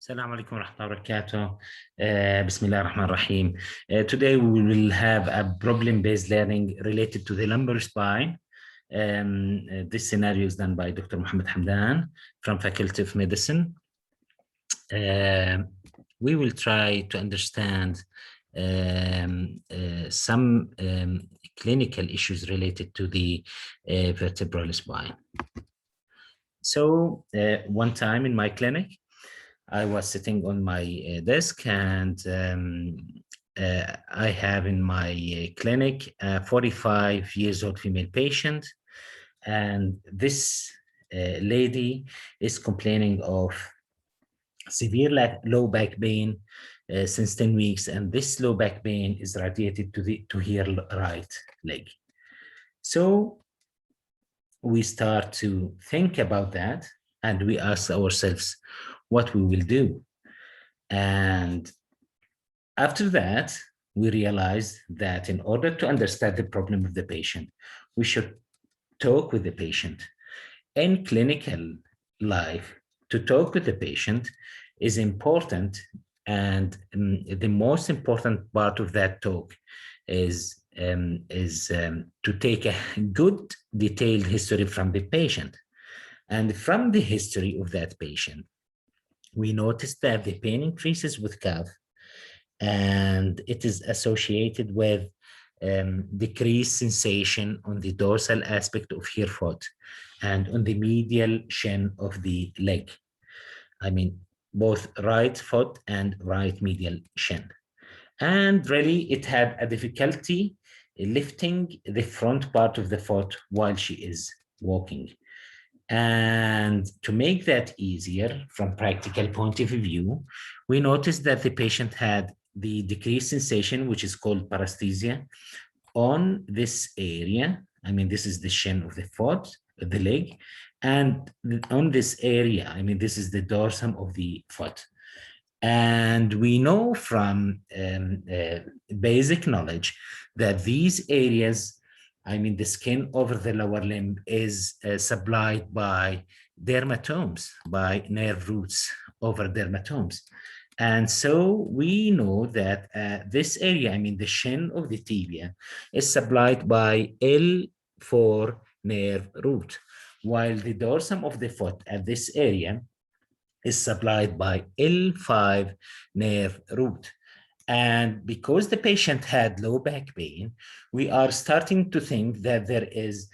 السلام عليكم ورحمة الله وبركاته. بسم الله الرحمن الرحيم. Today we will have a problem-based learning related to the lumbar spine. This scenario is done by Dr. Mohammed Hamdan from Faculty of Medicine. We will try to understand some clinical issues related to the vertebral spine. So one time in my clinic, I was sitting on my desk and I have in my clinic a 45 years old female patient, and this lady is complaining of severe low back pain since 10 weeks, and this low back pain is radiated to her right leg. So we start to think about that and we ask ourselves what we will do. And after that, we realized that in order to understand the problem of the patient, we should talk with the patient. In clinical life, to talk with the patient is important, and the most important part of that talk is to take a good detailed history from the patient. And from the history of that patient, we noticed that the pain increases with cough, and it is associated with decreased sensation on the dorsal aspect of her foot and on the medial shin of the leg. I mean, both right foot and right medial shin. And really, it had a difficulty lifting the front part of the foot while she is walking. And to make that easier from practical point of view, we noticed that the patient had the decreased sensation, which is called paresthesia, on this area. I mean, this is the shin of the foot, the leg, and on this area, I mean, this is the dorsum of the foot. And we know from basic knowledge that these areas, I mean, the skin over the lower limb is supplied by dermatomes, by nerve roots over dermatomes. And so we know that this area, I mean, the shin of the tibia, is supplied by L4 nerve root, while the dorsum of the foot at this area is supplied by L5 nerve root. And because the patient had low back pain, we are starting to think that there is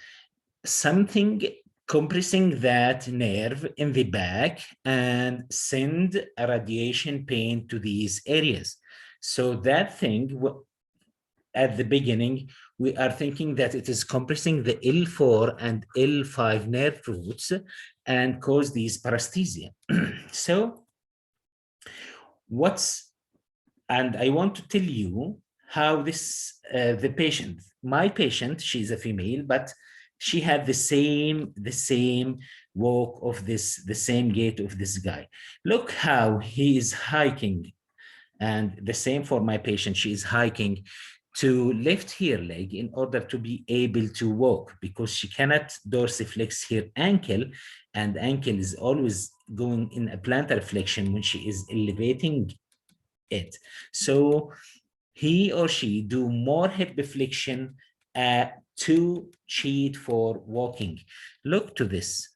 something compressing that nerve in the back and send a radiation pain to these areas. So that thing, at the beginning, we are thinking that it is compressing the L4 and L5 nerve roots and cause these paresthesia. So and I want to tell you how this, the patient, my patient, she's a female, but she had the same walk of this, the same gait of this guy. Look how he is hiking. And the same for my patient, she is hiking to lift her leg in order to be able to walk, because she cannot dorsiflex her ankle, and ankle is always going in a plantar flexion when she is elevating it. So he or she do more hip flexion to cheat for walking. Look to this.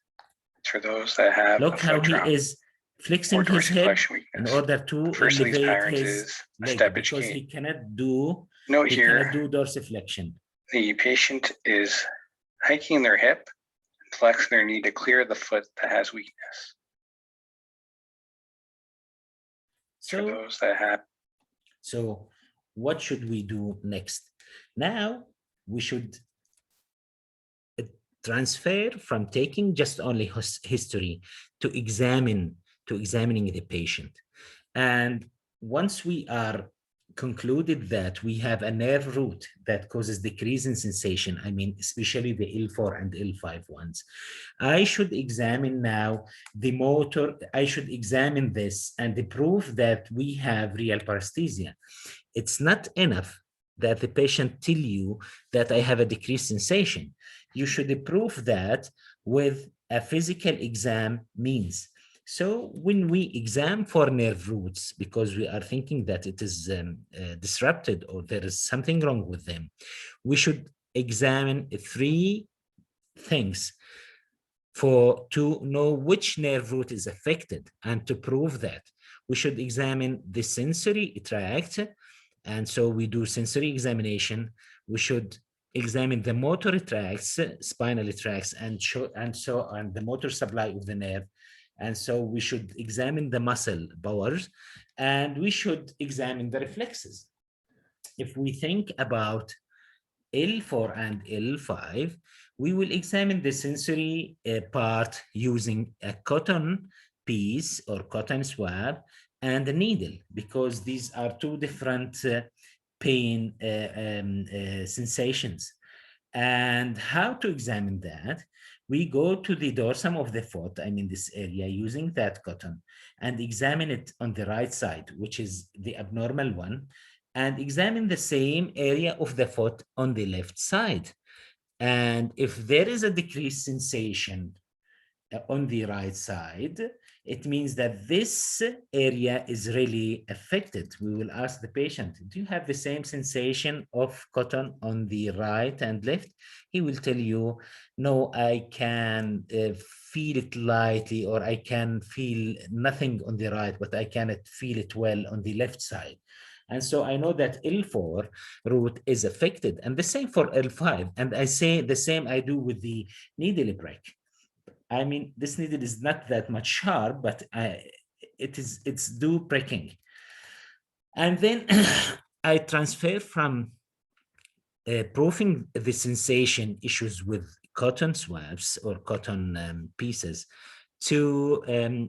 For those that have look how he is flexing his hip in order to elevate his leg, because he cannot do dorsiflexion. The patient is hiking their hip and flexing their knee to clear the foot that has weakness. So what should we do next? Now we should transfer from taking just only history to examining the patient. And once we are concluded that we have a nerve root that causes decrease in sensation, I mean, especially the L4 and L5 ones, I should examine now the motor. I should examine this and prove that we have real paresthesia. It's not enough that the patient tell you that I have a decreased sensation. You should prove that with a physical exam means. So when we examine for nerve roots, because we are thinking that it is disrupted or there is something wrong with them, we should examine three things to know which nerve root is affected. And to prove that, we should examine the sensory tract. And so we do sensory examination. We should examine the motor tracts, spinal tracts, and so on, the motor supply of the nerve. And so we should examine the muscle powers, and we should examine the reflexes. If we think about L4 and L5, we will examine the sensory part using a cotton piece or cotton swab and a needle, because these are two different pain sensations. And how to examine that? We go to the dorsum of the foot, I mean this area, using that cotton, and examine it on the right side, which is the abnormal one, and examine the same area of the foot on the left side. And if there is a decreased sensation on the right side, it means that this area is really affected. We will ask the patient, do you have the same sensation of cotton on the right and left? He will tell you, no, I can feel it lightly, or I can feel nothing on the right, but I cannot feel it well on the left side. And so I know that L4 root is affected, and the same for L5. And I say the same I do with the needle prick. I mean, this needle is not that much sharp, but it's do pricking. And then I transfer from proving the sensation issues with cotton swabs or cotton pieces to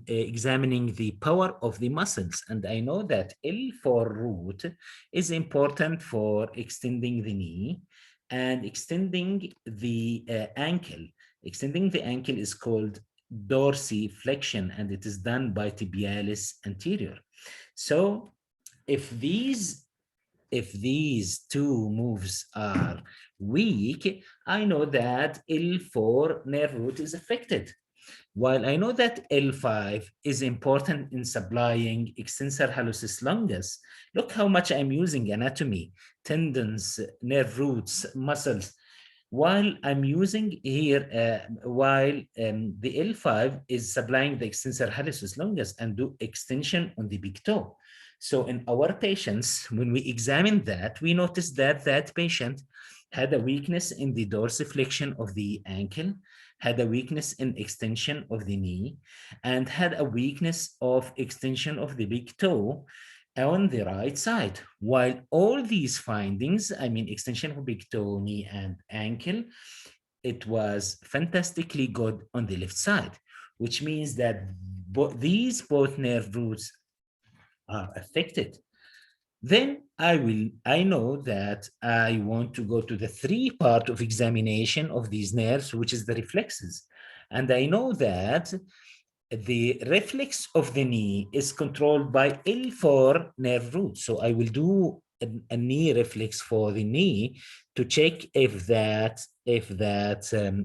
examining the power of the muscles. And I know that L4 root is important for extending the knee and extending the ankle. Extending the ankle is called dorsiflexion, and it is done by tibialis anterior. So if these two moves are weak, I know that L4 nerve root is affected. While I know that L5 is important in supplying extensor hallucis longus, look how much I'm using anatomy, tendons, nerve roots, muscles, while I'm using here, the L5 is supplying the extensor hallucis longus and do extension on the big toe. So in our patients, when we examine that, we notice that that patient had a weakness in the dorsiflexion of the ankle, had a weakness in extension of the knee, and had a weakness of extension of the big toe on the right side. While all these findings, I mean, extension of big toe, knee, and ankle, it was fantastically good on the left side, which means that both nerve roots are affected. Then I know that I want to go to the three part of examination of these nerves, which is the reflexes. And I know that the reflex of the knee is controlled by L4 nerve root. So I will do a knee reflex for the knee to check if that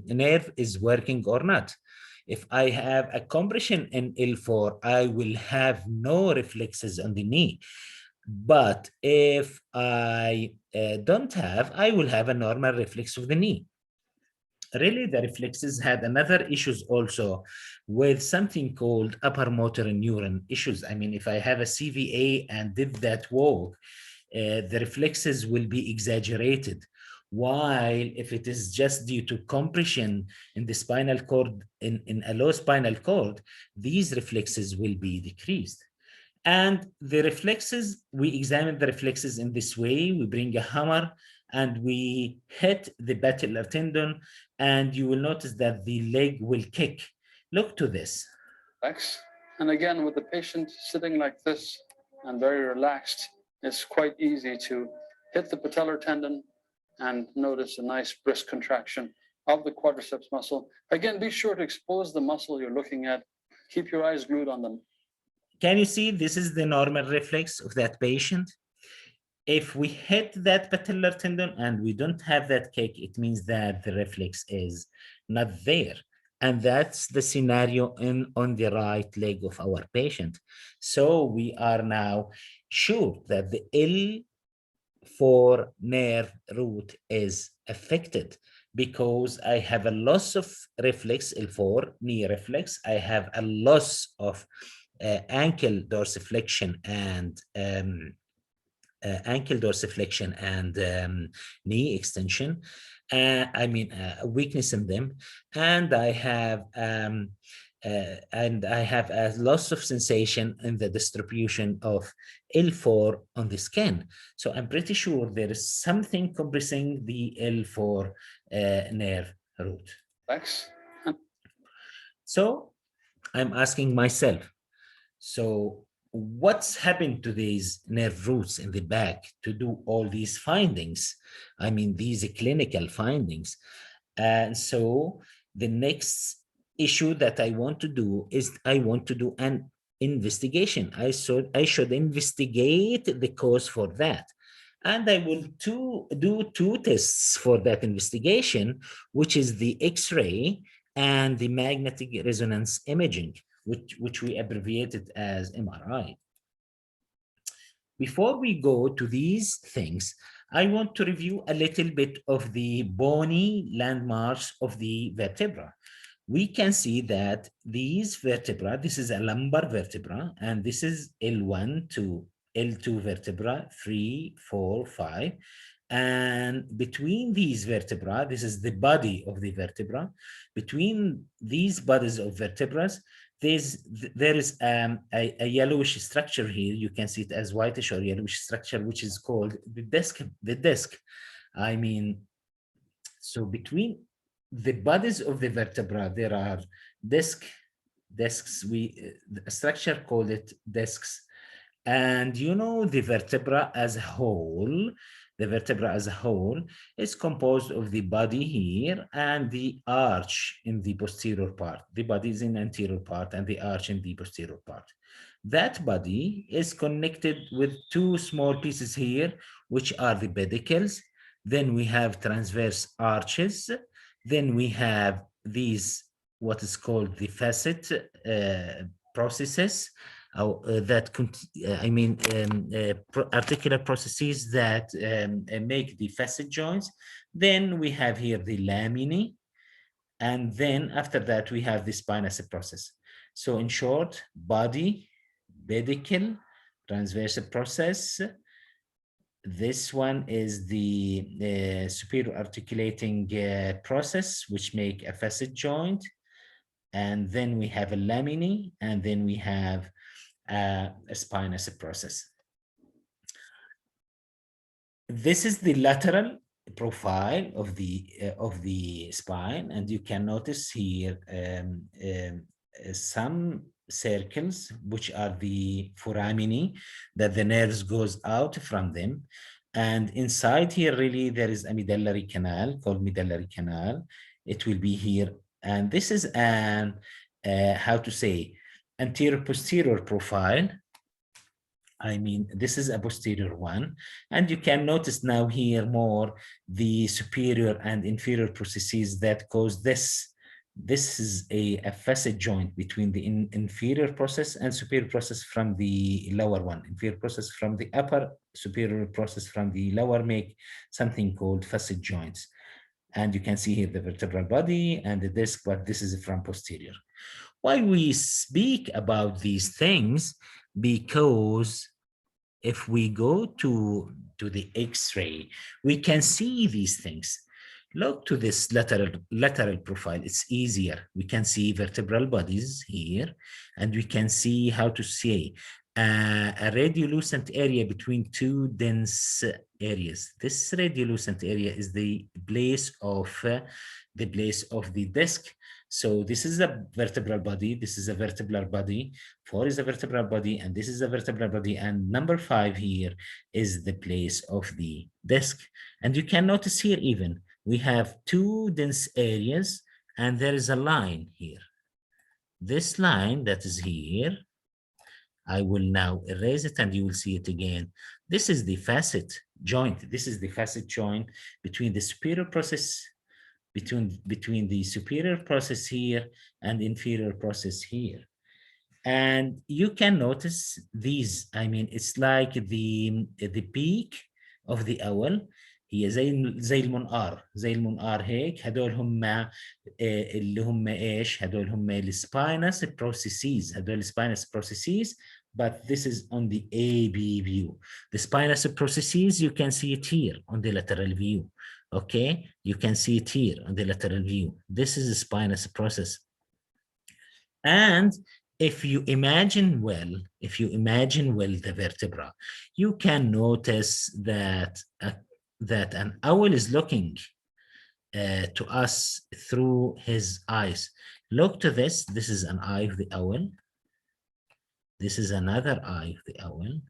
nerve is working or not. If I have a compression in L4, I will have no reflexes on the knee. But if I don't have, I will have a normal reflex of the knee. Really, the reflexes had another issues also with something called upper motor neuron issues. I mean, if I have a CVA and did that walk, the reflexes will be exaggerated. While if it is just due to compression in the spinal cord, in a low spinal cord, these reflexes will be decreased. And the reflexes, we examine the reflexes in this way. We bring a hammer and we hit the patellar tendon, and you will notice that the leg will kick. Look to this. And again, with the patient sitting like this and very relaxed, it's quite easy to hit the patellar tendon and notice a nice brisk contraction of the quadriceps muscle. Again, be sure to expose the muscle you're looking at. Keep your eyes glued on them. Can you see this is the normal reflex of that patient? If we hit that patellar tendon and we don't have that kick, it means that the reflex is not there. And that's the scenario on the right leg of our patient. So we are now sure that the L4 nerve root is affected because I have a loss of reflex, L4, knee reflex. I have a loss of ankle dorsiflexion and knee extension. Weakness in them, and I have a loss of sensation in the distribution of L4 on the skin. So I'm pretty sure there is something compressing the L4 nerve root. Thanks. So I'm asking myself, so what's happened to these nerve roots in the back to do all these findings? I mean, these clinical findings. And so the next issue that I want to do is I want to do an investigation. I should investigate the cause for that. And I will do two tests for that investigation, which is the X-ray and the magnetic resonance imaging, which we abbreviated as MRI. Before we go to these things, I want to review a little bit of the bony landmarks of the vertebra. We can see that these vertebra, this is a lumbar vertebra, and this is L1 to L2 vertebra, 3, 4, 5. And between these vertebra, this is the body of the vertebra. Between these bodies of vertebrae, there is a yellowish structure here. You can see it as whitish or yellowish structure, which is called the disc. The disc. I mean, so between the bodies of the vertebra, there are discs. A structure called it discs. And you know, the vertebra as a whole is composed of the body here and the arch in the posterior part. The body is in anterior part and the arch in the posterior part. That body is connected with two small pieces here, which are the pedicles. Then we have transverse arches. Then we have these, what is called the facet processes. Articular processes that make the facet joints. Then we have here the laminae, and then after that we have the spinous process. So in short, body, pedicle, transverse process. This one is the superior articulating process, which make a facet joint. And then we have a laminae, and then we have a spinous process. This is the lateral profile of the spine, and you can notice here some circles, which are the foraminae, that the nerves goes out from them. And inside here, really, there is a medullary canal called medullary canal. It will be here. And this is an, how to say, anterior posterior profile. I mean, this is a posterior one. And you can notice now here more the superior and inferior processes that cause this. This is a facet joint between the inferior process and superior process from the lower one. Inferior process from the upper, superior process from the lower make something called facet joints. And you can see here the vertebral body and the disc, but this is from posterior. Why we speak about these things? Because if we go to the X-ray, we can see these things. Look to this lateral profile. It's easier. We can see vertebral bodies here, and we can see how to say a radiolucent area between two dense areas. This radiolucent area is the place of the disc. So this is a vertebral body. This is a vertebral body. 4 is a vertebral body, and this is a vertebral body. And number 5 here is the place of the disc. And you can notice here even we have 2 dense areas, and there is a line here. This line that is here, I will now erase it and you will see it again. This is the facet joint. This is the facet joint between the superior process between the superior process here and inferior process here. And you can notice these, I mean, it's like the peak of the owl هي زي المنقار هيك. هدول هم اللي هم ايش؟ هدول هم السباينس processes. هدول السباينس processes, but this is on the AB view. The spinous processes, you can see it here on the lateral view. Okay, you can see it here on the lateral view. This is the spinous process. And if you imagine well, the vertebra, you can notice that that an owl is looking to us through his eyes. Look to this. This is an eye of the owl. This is another eye of the owl.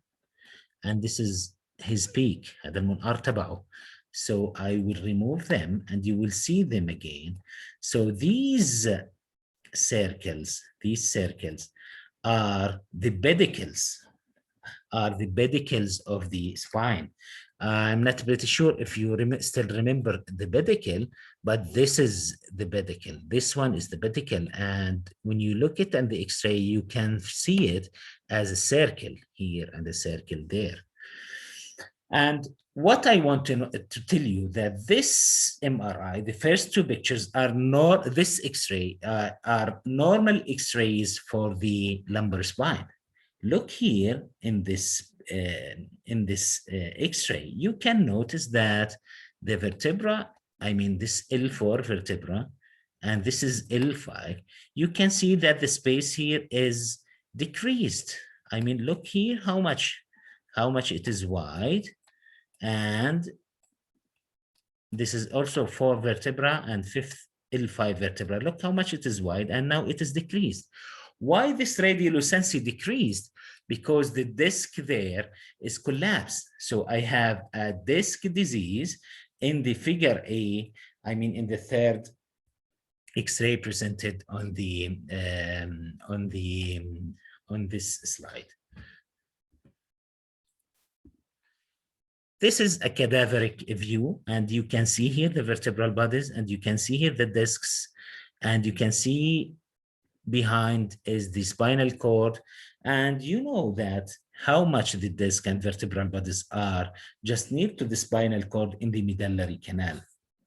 And this is his beak. هذا المنقار تبعه. So I will remove them and you will see them again. So these circles are the pedicles, of the spine. I'm not pretty sure if you still remember the pedicle, but this is the pedicle. This one is the pedicle. And when you look at it on the X-ray, you can see it as a circle here and a circle there. And what I want to tell you that this MRI, the first two pictures are not, this X-ray are normal X-rays for the lumbar spine. Look here in this X-ray, you can notice that the vertebra, I mean this L4 vertebra, and this is L5, you can see that the space here is decreased. I mean, look here how much it is wide. And this is also 4 vertebra and 5th L5 vertebra. Look how much it is wide, and now it is decreased. Why this radiolucency decreased? Because the disc there is collapsed. So I have a disc disease in the figure A, I mean in the third X-ray presented on this slide. This is a cadaveric view, and you can see here the vertebral bodies, and you can see here the discs, and you can see behind is the spinal cord. And you know that how much the disc and vertebral bodies are just near to the spinal cord in the medullary canal.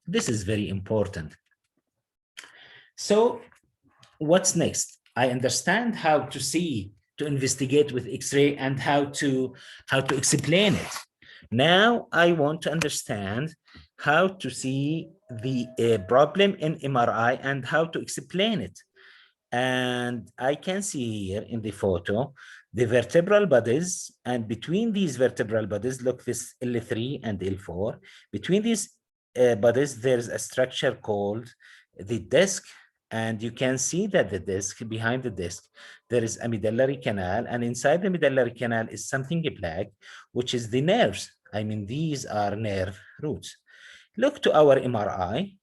This is very important. So what's next? I understand how to see, to investigate with X-ray and how to explain it. Now I want to understand how to see the problem in MRI and how to explain it. And I can see here in the photo, the vertebral bodies, and between these vertebral bodies, look, this L3 and L4, between these bodies, there's a structure called the disc. And you can see that the disc, behind the disc, there is a medullary canal, and inside the medullary canal is something black, which is the nerves. I mean, these are nerve roots. Look to our MRI,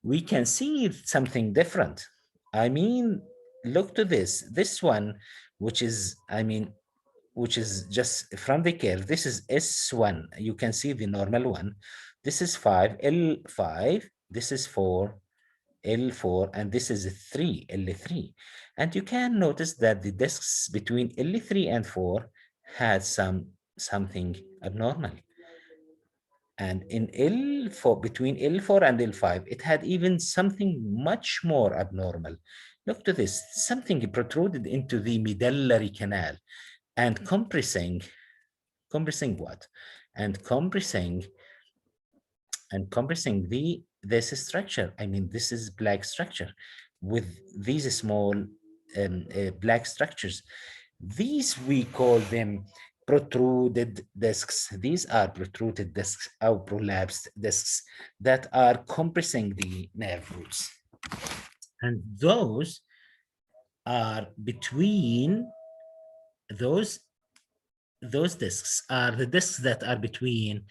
we can see something different. I mean, look to this one, which is just from the curve. This is S1, you can see the normal one. This is 5, L5, this is 4, L4, and this is 3, L3. And you can notice that the discs between L3 and 4 had something abnormal. And in L4, between L4 and L5, it had even something much more abnormal. Look to this, something protruded into the medullary canal and compressing what? And compressing this structure. I mean, this is black structure with these small black structures. These, we call them protruded discs. These are protruded discs or prolapsed discs that are compressing the nerve roots. And those are between, those discs are the discs that are between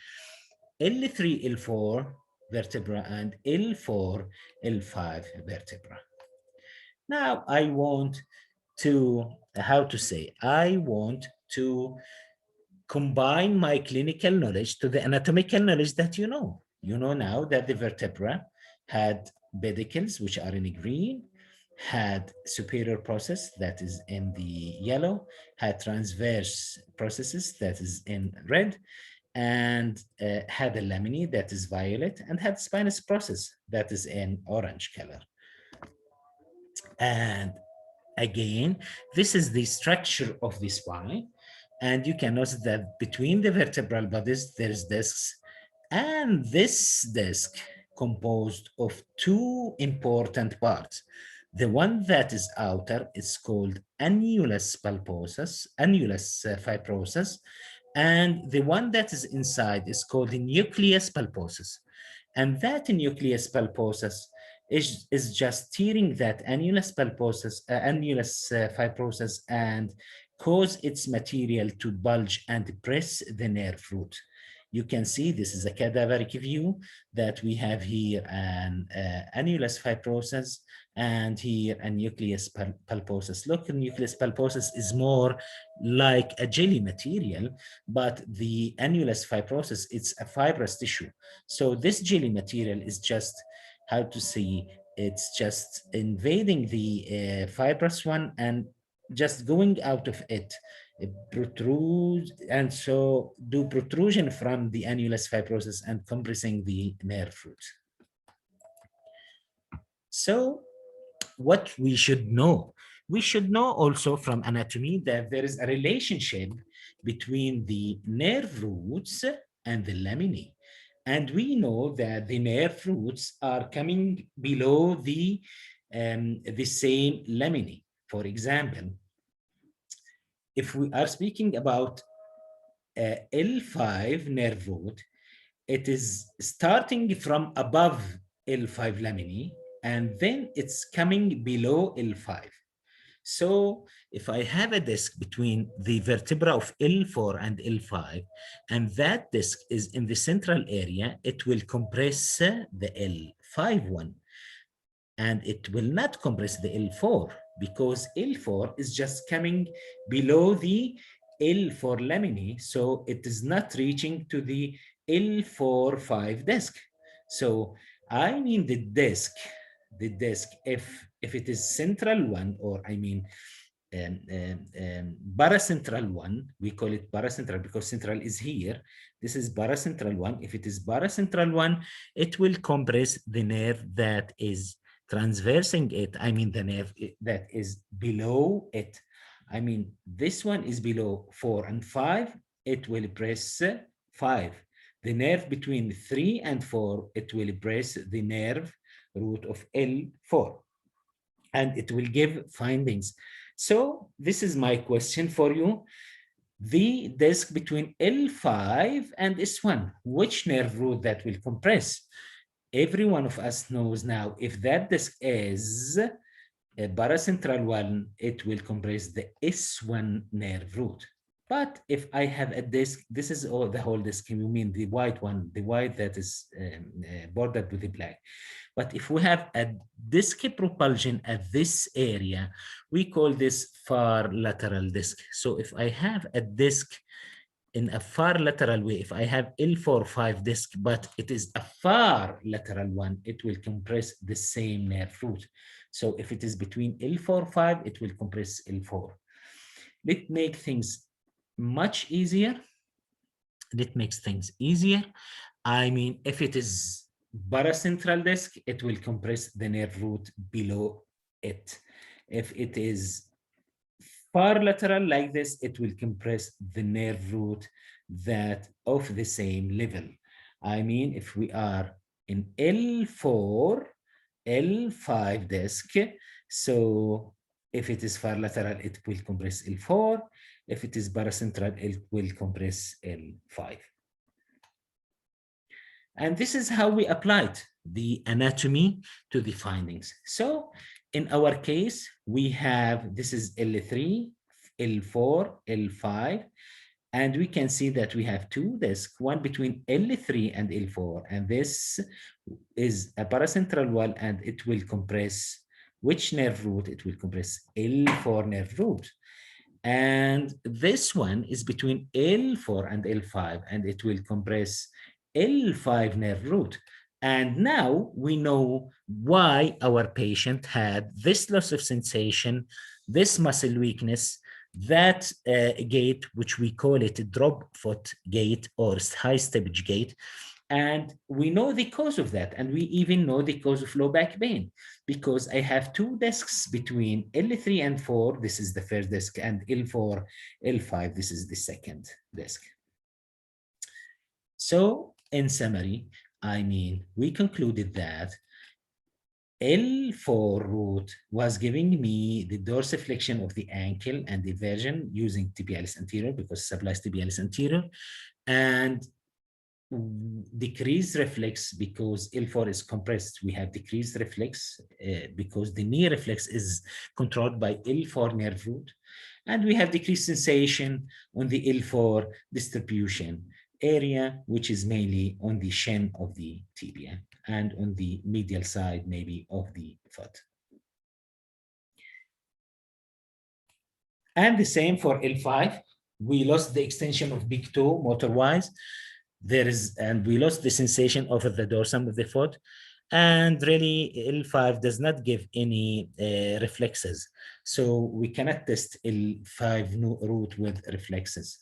L3, L4 vertebra and L4, L5 vertebra. Now I want to, I want to combine my clinical knowledge to the anatomical knowledge that you know. You know now that the vertebra had pedicles, which are in green, had superior process that is in the yellow, had transverse processes that is in red, and had a laminae that is violet, and had spinous process that is in orange color. And again, this is the structure of the spine. And you can notice that between the vertebral bodies, there's discs. And this disc composed of two important parts. The one that is outer is called annulus pulposus, annulus fibrosus, and the one that is inside is called the nucleus pulposus. And that nucleus pulposus is just tearing that annulus pulposus, annulus fibrosus, and cause its material to bulge and press the nerve root. You can see this is a cadaveric view that we have here an annulus fibrosus and here a nucleus pulposus. Look, the nucleus pulposus is more like a jelly material, but the annulus fibrosus, it's a fibrous tissue. So this jelly material is just, how to say, it's just invading the fibrous one and just going out of it. It protrudes, and so do protrusion from the annulus fibrosus and compressing the nerve root. So what we should know also from anatomy that there is a relationship between the nerve roots and the laminae. And we know that the nerve roots are coming below the same laminae. For example, if we are speaking about L5 nerve root, it is starting from above L5 laminae, and then it's coming below L5. So if I have a disc between the vertebra of L4 and L5, and that disc is in the central area, it will compress the L5 one. And it will not compress the L4 because L4 is just coming below the L4 laminae. So it is not reaching to the L4-5 disc. So I mean the disc, if it is central one, or I mean paracentral one, we call it paracentral because central is here. This is paracentral one. If it is paracentral one, it will compress the nerve that is transversing it. I mean the nerve that is below it. I mean this one is below 4 and 5. It will press 5. The nerve between 3 and 4, it will press the nerve root of L4, and it will give findings. So this is my question for you. The disc between L5 and S1, which nerve root that will compress? Every one of us knows now, if that disc is a paracentral one, it will compress the S1 nerve root. But if I have a disc, this is all the whole disc, you mean the white one, the white that is bordered with the black. But if we have a disc propulsion at this area, we call this far lateral disc. So if I have a disc in a far lateral way, if I have L4-5 disc, but it is a far lateral one, it will compress the same nerve root. So if it is between L4-5, it will compress L4. Let's make things much easier. That makes things easier. I mean, if it is paracentral disc, it will compress the nerve root below it. If it is far lateral like this, it will compress the nerve root that of the same level. I mean, if we are in L4, L5 disc, so if it is far lateral, it will compress L4. If it is paracentral, it will compress L5. And this is how we applied the anatomy to the findings. So in our case, we have, this is L3, L4, L5, and we can see that we have two discs, one between L3 and L4, and this is a paracentral one, and it will compress which nerve root? It will compress L4 nerve root. And this one is between L4 and L5, and it will compress L5 nerve root. And now we know why our patient had this loss of sensation, this muscle weakness, that gait, which we call it a drop foot gait or high steppage gait. And we know the cause of that. And we even know the cause of low back pain, because I have two discs between L3 and 4. This is the first disc, and L4, L5, this is the second disc. So in summary, I mean, we concluded that L4 root was giving me the dorsiflexion of the ankle and the version using tibialis anterior, because supplies tibialis anterior, and decreased reflex because L4 is compressed. We have decreased reflex because the knee reflex is controlled by L4 nerve root, and we have decreased sensation on the L4 distribution area, which is mainly on the shin of the tibia and on the medial side maybe of the foot. And the same for L5. We lost the extension of big toe motor-wise. And we lost the sensation over the dorsum of the foot. And really, L5 does not give any reflexes. So we cannot test L5 root with reflexes.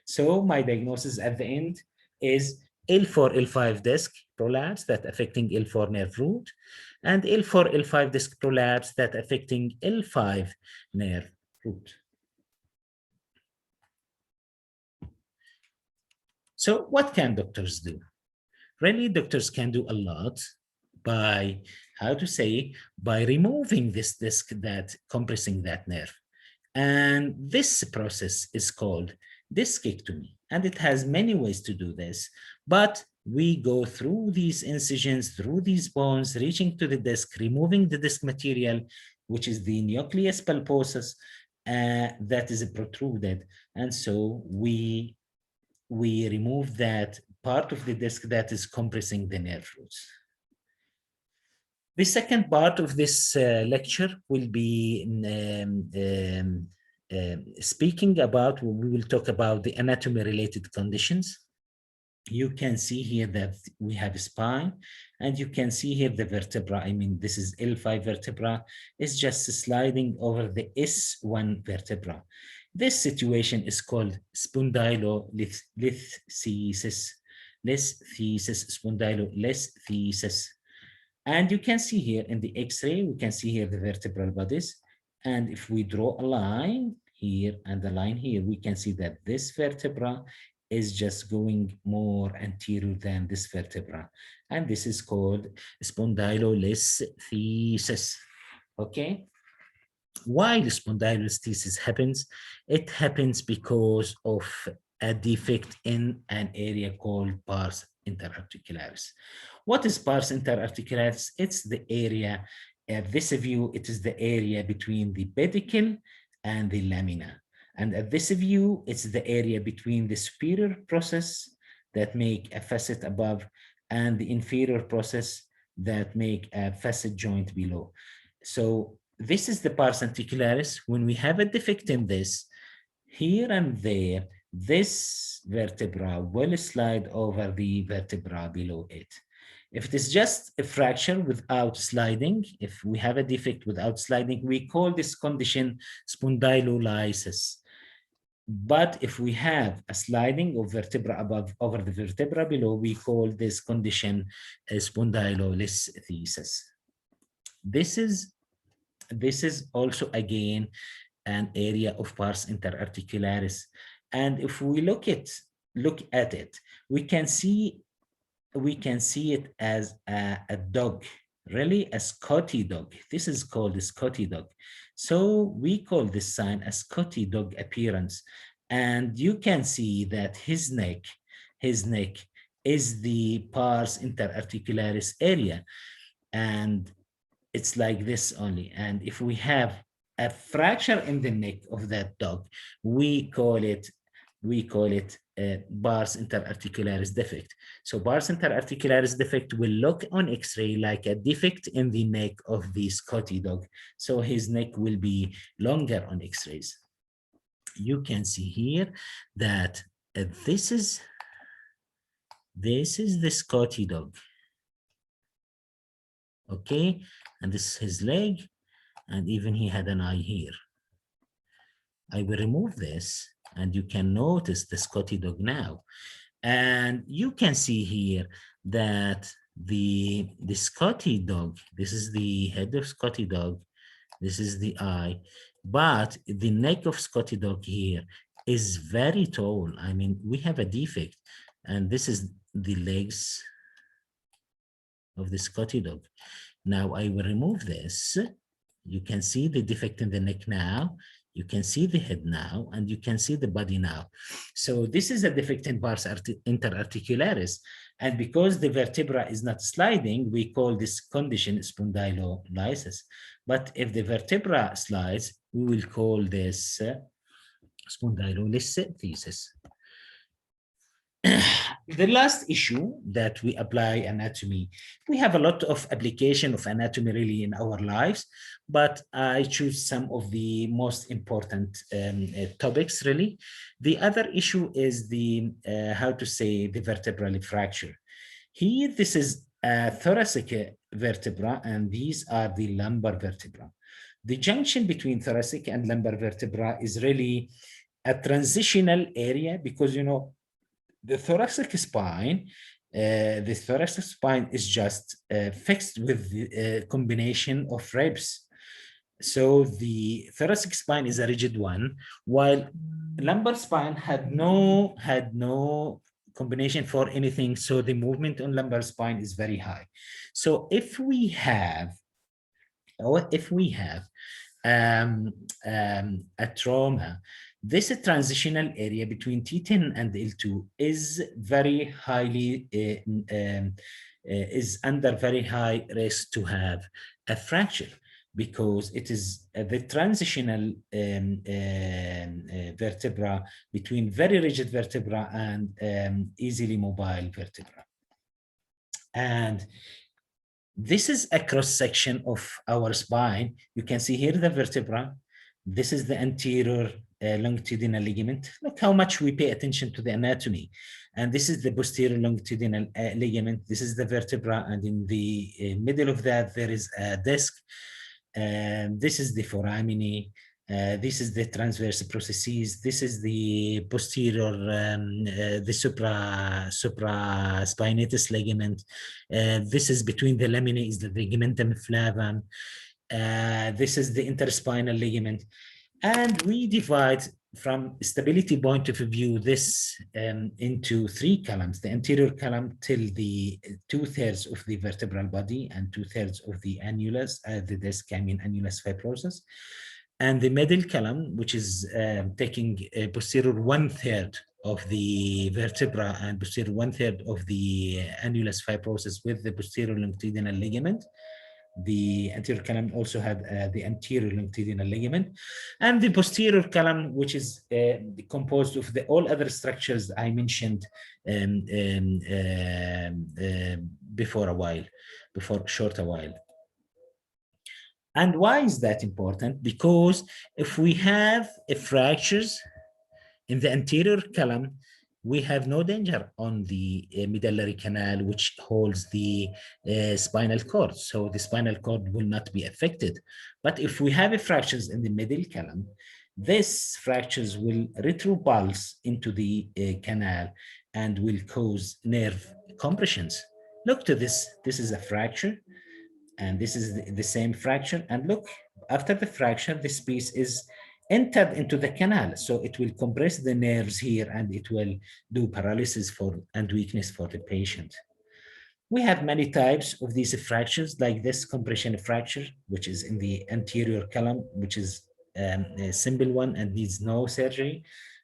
So my diagnosis at the end is L4, L5 disc prolapse that affecting L4 nerve root, and L4, L5 disc prolapse that affecting L5 nerve root. So what can doctors do? Really, doctors can do a lot by, by removing this disc that compressing that nerve. And this process is called discectomy. And it has many ways to do this, but we go through these incisions, through these bones, reaching to the disc, removing the disc material, which is the nucleus pulposus that is protruded. And so we remove that part of the disc that is compressing the nerve roots. The second part of this lecture will be speaking about, we will talk about the anatomy-related conditions. You can see here that we have a spine, and you can see here the vertebra. I mean, this is L5 vertebra. It's just sliding over the S1 vertebra. This situation is called spondylolisthesis, spondylolisthesis. And you can see here in the X-ray, we can see here the vertebral bodies. And if we draw a line here and a line here, we can see that this vertebra is just going more anterior than this vertebra. And this is called spondylolisthesis, okay? Why the spondylolisthesis happens? It happens because of a defect in an area called pars interarticularis. What is pars interarticularis? It's the area, at this view, it is the area between the pedicle and the lamina. And at this view, it's the area between the superior process that make a facet above and the inferior process that make a facet joint below. So this is the pars articularis. When we have a defect in this, here and there, this vertebra will slide over the vertebra below it. If it is just a fracture without sliding, if we have a defect without sliding, we call this condition spondylolysis. But if we have a sliding of vertebra above over the vertebra below, we call this condition spondylolisthesis. This is also again an area of pars interarticularis. And if we look at it, we can see it as a dog, really a Scotty dog. This is called a Scotty dog. So we call this sign a Scotty dog appearance. And you can see that his neck is the pars interarticularis area. And it's like this only. And if we have a fracture in the neck of that dog, we call it pars interarticularis defect. So pars interarticularis defect will look on X-ray like a defect in the neck of the Scotty dog. So his neck will be longer on X-rays. You can see here that this is This is the Scotty dog. Okay, and this is his leg, and even he had an eye here. I will remove this, and you can notice the Scotty dog now. And you can see here that the Scotty dog, this is the head of Scotty dog, this is the eye, but the neck of Scotty dog here is very tall. I mean, we have a defect, and this is the legs of the Scotty dog. Now I will remove this. You can see the defect in the neck now. You can see the head now, and you can see the body now. So this is a defect in pars interarticularis. And because the vertebra is not sliding, we call this condition spondylolysis. But if the vertebra slides, we will call this spondylolisthesis. The last issue that we apply anatomy, we have a lot of application of anatomy really in our lives, but I choose some of the most important topics really. The other issue is the, the vertebral fracture. Here, this is a thoracic vertebra, and these are the lumbar vertebra. The junction between thoracic and lumbar vertebra is really a transitional area because, you know, the thoracic spine is just fixed with the combination of ribs. So the thoracic spine is a rigid one, while lumbar spine had no combination for anything. So the movement on lumbar spine is very high. So if we have a trauma, this transitional area between T10 and L2 is very highly, is under very high risk to have a fracture because it is the transitional vertebra between very rigid vertebra and easily mobile vertebra. And this is a cross-section of our spine. You can see here the vertebra. This is the anterior longitudinal ligament. Look how much we pay attention to the anatomy. And this is the posterior longitudinal ligament. This is the vertebra. And in the middle of that, there is a disc. This is the foraminae. This is the transverse processes. This is the posterior, the supraspinatus ligament. This is between the laminae is the ligamentum flavum. This is the interspinal ligament. And we divide from stability point of view this into three columns: the anterior column till the 2/3 of the vertebral body and 2/3 of the annulus, the disc, I mean annulus fibrosus, and the middle column, which is taking a posterior 1/3 of the vertebra and posterior 1/3 of the annulus fibrosus with the posterior longitudinal ligament. The anterior column also had the anterior longitudinal ligament, and the posterior column, which is composed of the all other structures I mentioned before a short while. And why is that important? Because if we have fractures in the anterior column, we have no danger on the medullary canal, which holds the spinal cord. So the spinal cord will not be affected. But if we have fractures in the middle column, these fractures will retropulse into the canal and will cause nerve compressions. Look to this. This is a fracture, and this is the same fracture. And look, after the fracture, this piece is entered into the canal. So it will compress the nerves here, and it will do paralysis and weakness for the patient. We have many types of these fractures, like this compression fracture, which is in the anterior column, which is a simple one and needs no surgery.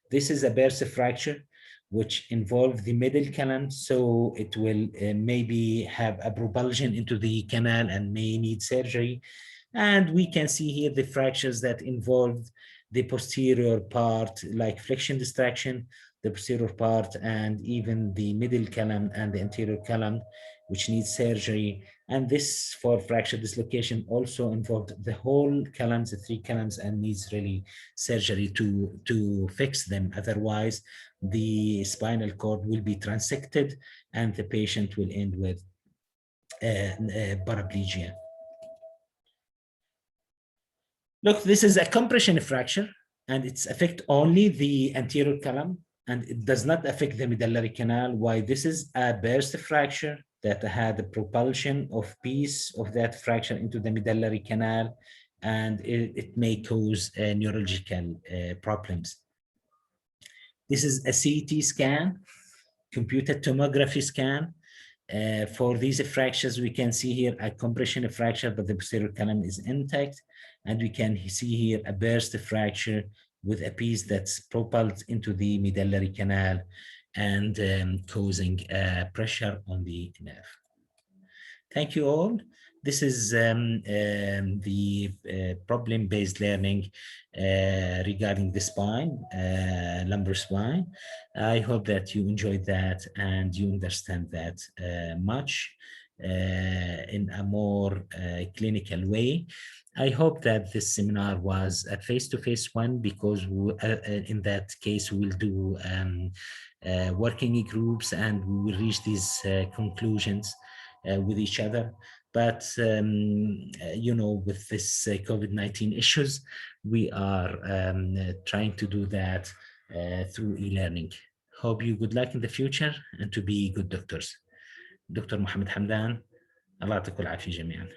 This is a bursa fracture, which involves the middle column, so it will maybe have a propulsion into the canal and may need surgery. And we can see here the fractures that involve the posterior part, like flexion distraction, the posterior part, and even the middle column and the anterior column, which needs surgery. And this for fracture dislocation also involved the whole columns, the 3 columns, and needs really surgery to fix them. Otherwise, the spinal cord will be transected and the patient will end with paraplegia. Look, this is a compression fracture, and it's affect only the anterior column, and it does not affect the medullary canal. Why? This is a burst fracture that had the propulsion of piece of that fracture into the medullary canal, and it may cause neurological problems. This is a CT scan, computed tomography scan. For these fractures, we can see here a compression fracture, but the posterior column is intact. And we can see here a burst fracture with a piece that's propelled into the medullary canal and causing pressure on the nerve. Thank you all. This is the problem-based learning regarding the spine, lumbar spine. I hope that you enjoyed that and you understand that much in a more clinical way. I hope that this seminar was a face-to-face one, because in that case, we'll do working groups and we will reach these conclusions with each other. But, you know, with this COVID-19 issues, we are trying to do that through e-learning. Hope you good luck in the future and to be good doctors. دكتور محمد حمدان، الله يعطيكم العافية جميعا.